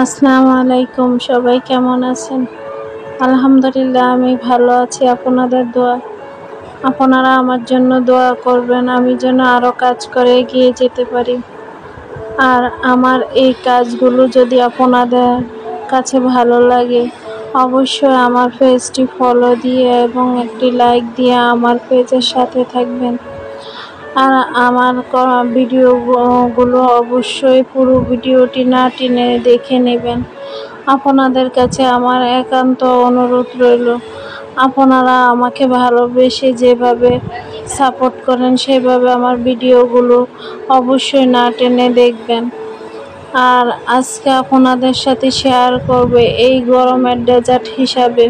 আসসালামু আলাইকুম, সবাই কেমন আছেন? আলহামদুলিল্লাহ, আমি ভালো আছি আপনাদের দোয়া। আপনারা আমার জন্য দোয়া করবেন, আমি যেন আরও কাজ করে এগিয়ে যেতে পারি। আর আমার এই কাজগুলো যদি আপনাদের কাছে ভালো লাগে, অবশ্যই আমার পেজটি ফলো দিয়ে এবং একটি লাইক দিয়ে আমার পেজের সাথে থাকবেন। আর আমার ভিডিওগুলো অবশ্যই পুরো ভিডিওটি না টেনে দেখে নেবেন। আপনাদের কাছে আমার একান্ত অনুরোধ রইল, আপনারা আমাকে ভালোবেসে যেভাবে সাপোর্ট করেন সেভাবে আমার ভিডিওগুলো অবশ্যই না টেনে দেখবেন। আর আজকে আপনাদের সাথে শেয়ার করবে এই গরমের ডেজার্ট হিসাবে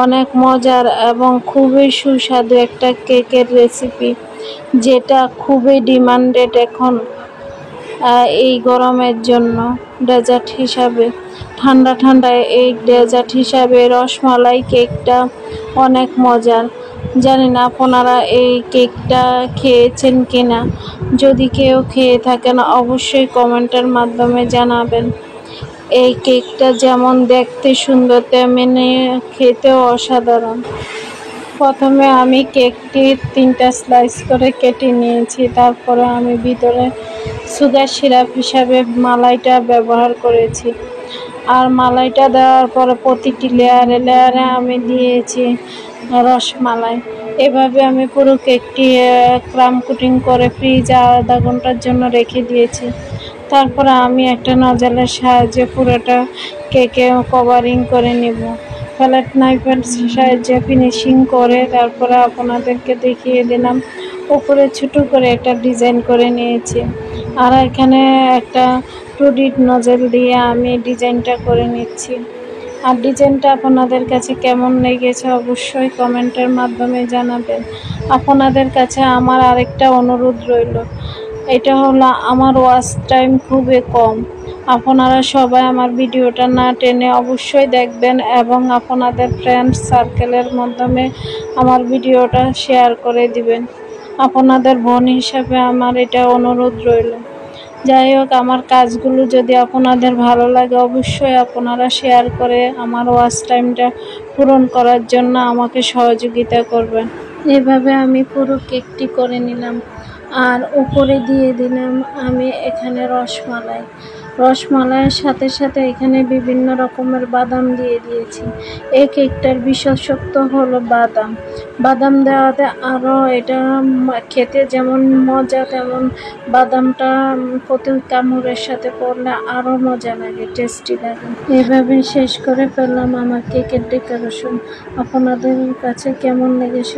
অনেক মজার এবং খুবই সুস্বাদু একটা কেকের রেসিপি, যেটা খুবই ডিমান্ডেড এখন এই গরমের জন্য। ডেজার্ট হিসাবে ঠান্ডা ঠান্ডা এই ডেজার্ট হিসাবে রসমালাই কেকটা অনেক মজার। জানি না আপনারা এই কেকটা খেয়েছেন কিনা। যদি কেউ খেয়ে থাকেন অবশ্যই কমেন্টের মাধ্যমে জানাবেন। এই কেকটা যেমন দেখতে সুন্দর তেমনি খেতেও অসাধারণ। প্রথমে আমি কেকটি 3টা স্লাইস করে কেটে নিয়েছি। তারপরে আমি ভিতরে সুগার সিরাপ হিসাবে মালাইটা ব্যবহার করেছি। আর মালাইটা দেওয়ার পরে প্রতিটি লেয়ারে লেয়ারে আমি দিয়েছি রসমালাই। এভাবে আমি পুরো কেকটি ক্রাম কোটিং করে ফ্রিজে আধা ঘন্টার জন্য রেখে দিয়েছি। তারপরে আমি একটা নজলের সাহায্যে পুরোটা কেকে কভারিং করে নেব। ফ্ল্যাট নাইফের সাহায্যে ফিনিশিং করে তারপরে আপনাদেরকে দেখিয়ে দিলাম। উপরে ছোটো করে একটা ডিজাইন করে নিয়েছি। আর এখানে একটা 2D নজল দিয়ে আমি ডিজাইনটা করে নিচ্ছি। আর ডিজাইনটা আপনাদের কাছে কেমন লেগেছে অবশ্যই কমেন্টের মাধ্যমে জানাবেন। আপনাদের কাছে আমার আরেকটা অনুরোধ রইল, এটা হলো আমার ওয়াচ টাইম খুবই কম। আপনারা সবাই আমার ভিডিওটা না টেনে অবশ্যই দেখবেন এবং আপনাদের ফ্রেন্ড সার্কেলের মাধ্যমে আমার ভিডিওটা শেয়ার করে দিবেন। আপনাদের বোন হিসাবে আমার এটা অনুরোধ রইল। যাই হোক, আমার কাজগুলো যদি আপনাদের ভালো লাগে অবশ্যই আপনারা শেয়ার করে আমার ওয়াচ টাইমটা পূরণ করার জন্য আমাকে সহযোগিতা করবেন। এভাবে আমি পুরো কেকটি করে নিলাম। আর উপরে দিয়ে দিলাম আমি এখানে রসমালাইয়ের সাথে সাথে এখানে বিভিন্ন রকমের বাদাম দিয়ে দিয়েছি। এই কেকটার বিশেষত্ব হলো বাদাম দেওয়াতে আরও এটা খেতে যেমন মজা, তেমন বাদামটা প্রতি কামড়ের সাথে পড়লে আরও মজা লাগে, টেস্টি লাগে। এভাবে শেষ করে ফেললাম আমার কেকের ডেকোরেশন। আপনাদের কাছে কেমন লেগেছে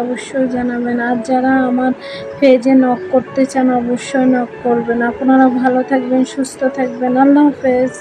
অবশ্যই জানাবেন। আর যারা আমার পেজে নক করতে চান অবশ্যই নক করবেন। আপনারা ভালো থাকবেন, সুস্থ থাকবেন। আল্লাহ হাফেজ।